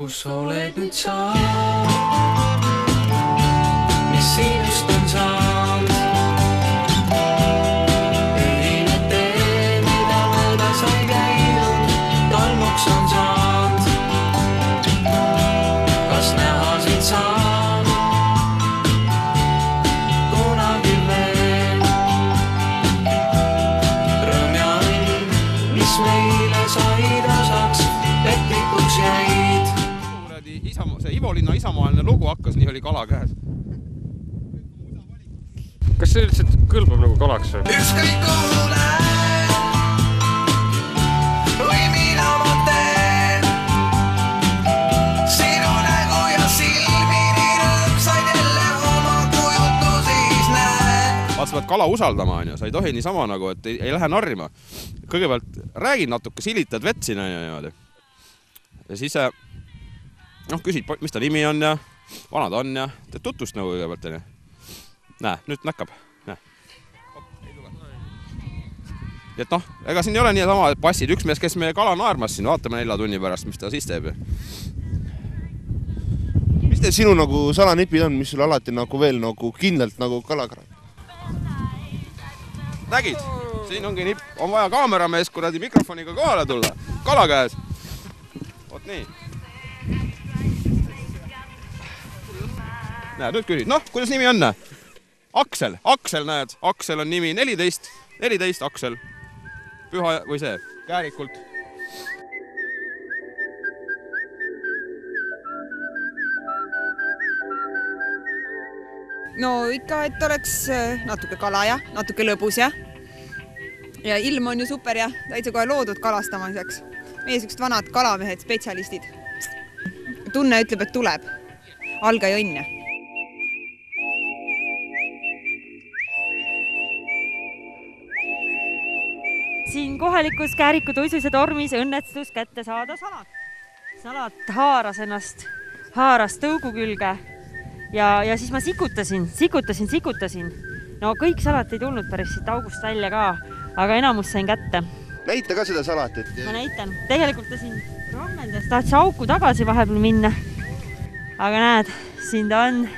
Kus oled nüüd sa, mis sinust on saanud? Ühine tee, mida mööda sai käinud, tolmuks on saanud. Kas näha sind saab kunagi veel? Rõõm ja õnn, mis meile said osaks, petlikuks jäid. See Ivolinna isamaaline lugu hakkas, nii oli kala käes. Kas see üldse kõlbab nagu kalaks või? Ükskõik kuhu lähen või mida ma teen, sinu nägu ja silmini rõõmsaid jälle oma kujutlusis näen. Vaat sa pead kala usaldama, sa ei tohi niisama nagu, et ei lähe narrima. Kõigepealt räägid natuke, silitad vett sinna niimoodi. Ja siis küsid, mis ta nimi on ja vana ta on ja teed tutvust nagu kõigepealt. Näe, nüüd näkkab. Et ega siin ei ole nii sama passid. Üks mees, kes meie kala naermas siin, vaatame 4 tunni pärast, mis ta siis teeb. Mis teil sinu nagu salanipid on, mis sul alati nagu veel nagu kindlalt nagu kalakrab? Nägid? Siin ongi nipp. On vaja kaameramees kuradi mikrofoniga kohale tulla. Kala käes. Oot nii. Näed, nüüd küsid. Kuidas nimi on? Aksel. Aksel, näed. Aksel on nimi 14. 14 Aksel. Püha või see, käärikult. No ikka, et oleks natuke kala ja natuke lõbus ja ilm on ju super ja täitsa kohe loodud kalastamiseks. Meie sükst vanad kalamehed, spetsialistid. Tunne ütleb, et tuleb. Alga ja õnne. Siin kohalikus Kääriku tuisus ja tormis õnnestus kätte saada salat. Salat haaras tõugu külge ja siis ma sikutasin. No kõik salat ei tulnud päris siit august välja ka, aga enamus sain kätte. Näita ka seda salatit. Ma näitan. Tegelikult ta siin rammendas, tahtis auku tagasi vahepeal minna. Aga näed, siin ta on.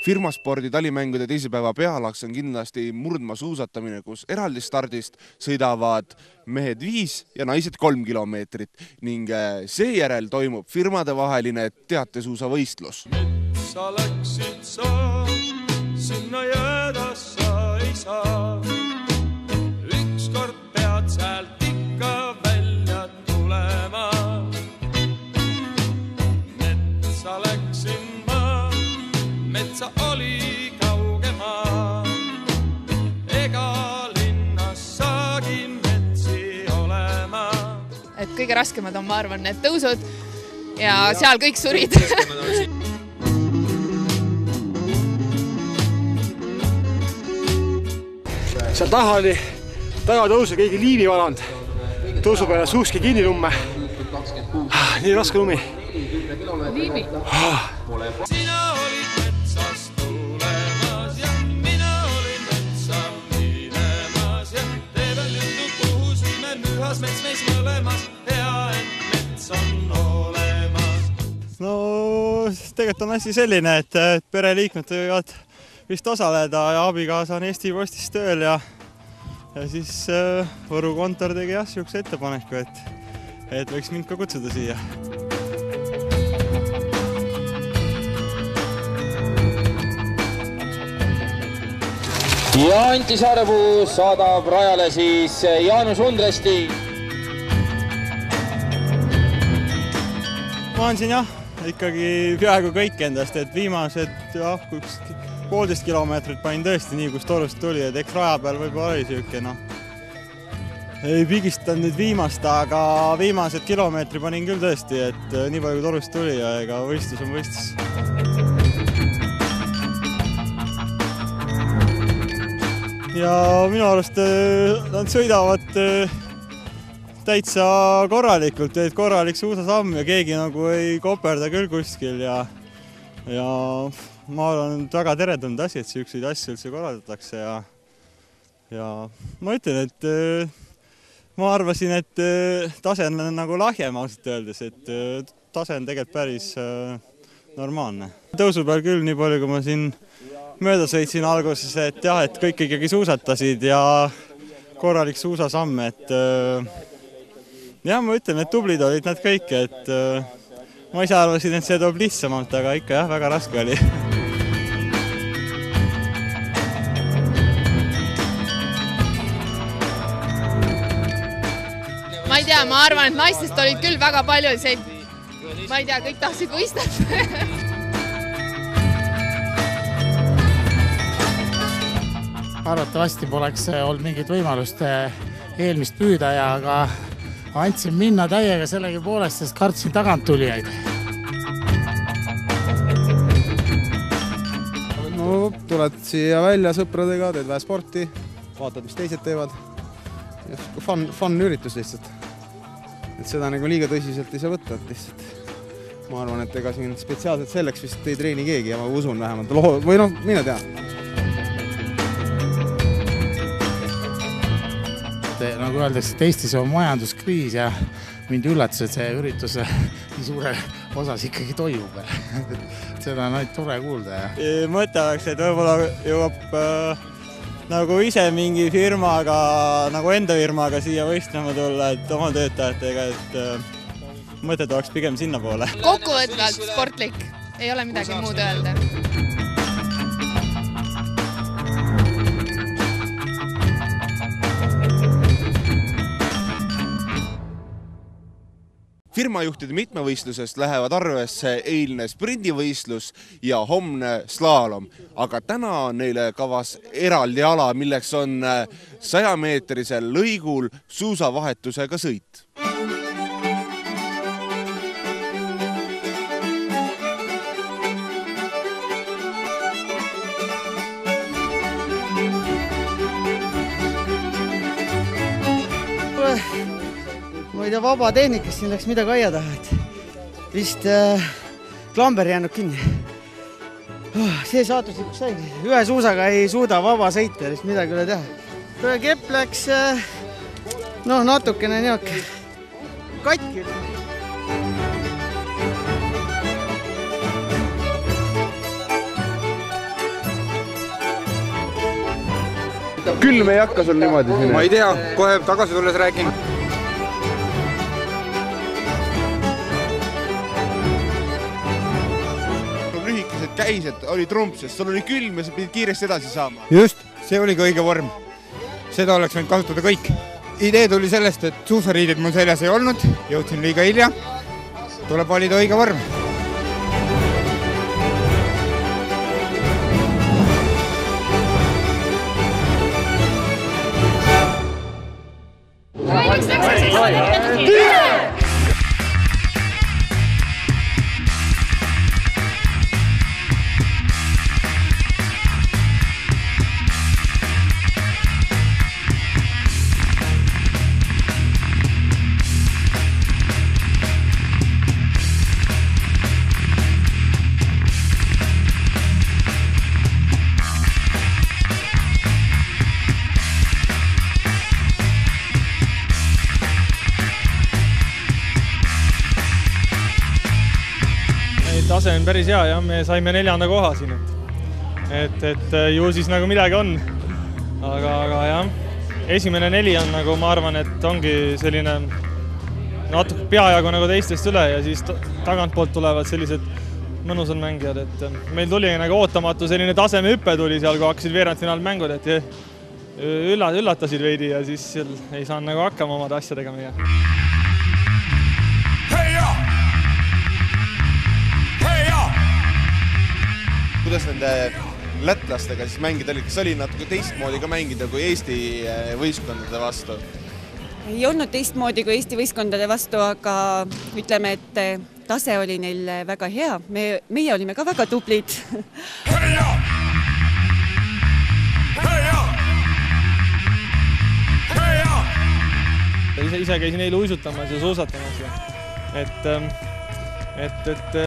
Firmaspordi talimängude teisipäeva pealaks on kindlasti murdmaasuusatamine, kus eraldi stardist sõidavad mehed 5 ja naised 3 kilomeetrit ning seejärel toimub firmade vaheline teatesuusavõistlus. Metsa läksid sa, sinna jääda sa ei saa. Ükskord pead sealt ikka välja tulema. Metsa läksin metsa oli kaugemaa, ega linnas saagi metsi olema. Et kõige raskemad on, ma arvan, need tõusud ja seal kõik surid. Seal taha oli tagatõusu keegi liini valanud. Tõusu peale suuski kinni lumme. Nii raske lumi. Liimi. Sina olid metsas tulemas ja mina olin metsa minemas ja teevel juttu kuhus viime mühas mets meis mõlemas, hea et mets on olemas. No tegelikult on asi selline, et pereliikmed võivad vist osaleda ja abikaasa on Eesti Postis tööl ja siis Võru kontor tegi sihukese ettepaneku, et võiks mind ka kutsuda siia. Ja Anti Saarepuu saadab rajale siis Jaanus Undresti. Ma olen siin ikkagi peaaegu kõik endast, et viimased 1,5 kilomeetrit panin tõesti nii, kus torust tuli, et eks raja peal võib-olla oli siuke, ei pigistanud nüüd viimast, aga viimased kilomeetri panin küll tõesti, et nii palju torust tuli ja ega võistlus on võistlus. Ja minu arust nad sõidavad täitsa korralikult, teed korralik suusasamm ja keegi nagu ei koperda küll kuskil ja ma olen väga teretanud asi, et selliseid asju üldse korraldatakse ja ma ütlen, et ma arvasin, et tase on nagu lahjem ausalt öeldes, et tase on tegelikult päris normaalne. Tõusu peal küll nii palju, kui ma siin mööda sõitsin alguses, et jah, et kõik ikkagi suusatasid ja korralik suusasamm, et jah, ma ütlen, et tublid olid nad kõik, et ma ise arvasin, et see toob lihtsamalt, aga ikka jah, väga raske oli. Ma ei tea, ma arvan, et naistest olid küll väga palju, ma ei tea, kõik tahtsid võistelda. Arvatavasti poleks olnud mingit võimalust eelmist püüda, aga andsin minna täiega sellegi poolest, sest kartsin tagant tulijaid. No, tuled siia välja sõpradega, teed vähe sporti, vaatad, mis teised teevad. Fun üritus lihtsalt. Et seda nagu liiga tõsiselt ei saa võtta, et lihtsalt ma arvan, et ega siin spetsiaalselt selleks vist ei treeni keegi ja ma usun vähemalt. Või noh, mine tea. Nagu öeldakse, et Eestis on majanduskriis ja mind üllatus, et see üritus nii suure osas ikkagi toimub. Seda on ainult tore kuulda. Mõte oleks, et võib-olla jõuab nagu ise mingi firmaga, nagu enda firmaga siia võistlema tulla, et oma töötajatega, et mõtted oleks pigem sinna poole. Kokkuvõtvalt sportlik, ei ole midagi muud öelda. Firmajuhtide mitmevõistlusest lähevad arvesse eilne sprindivõistlus ja homne slaalom, aga täna on neile kavas eraldi ala, milleks on 100-meetrisel lõigul suusavahetusega sõit. Ma ei tea, vaba tehnikast siin läks midagi aia taha, et vist klamber jäänud kinni. See saatuslikuks saigi. Ühe suusaga ei suuda vaba sõita, vist midagi üle teha. Kepp läks natukene niimoodi katki. Külm ei hakka sul niimoodi siin? Ma ei tea, kohe tagasi tulles räägin. Lühikesed käised oli trump, sest sul oli külm ja sa pidid kiiresti edasi saama. Just, see oligi õige vorm. Seda oleks võinud kasutada kõik. Idee tuli sellest, et suusariided mul seljas ei olnud, jõudsin liiga hilja. Tuleb valida õige vorm. Tase on päris hea ja me saime 4. koha siin, et ju siis nagu midagi on, aga jah, esimene 4 on nagu ma arvan, et ongi selline natuke peajagu nagu teistest üle ja siis tagantpoolt tulevad sellised mõnusad mängijad, et meil tuli nagu ootamatu selline tasemehüppe tuli seal, kui hakkasid veerandfinaal mängud, et üllatasid veidi ja siis ei saanud nagu hakkama omad asjadega meie. Kuidas nende lätlastega siis mängida oli? Kas oli natuke teistmoodi ka mängida kui Eesti võistkondade vastu? Ei olnud teistmoodi kui Eesti võistkondade vastu, aga ütleme, et tase oli neil väga hea. Meie olime ka väga tublid. ise käisin eile uisutamas ja suusatamas. Et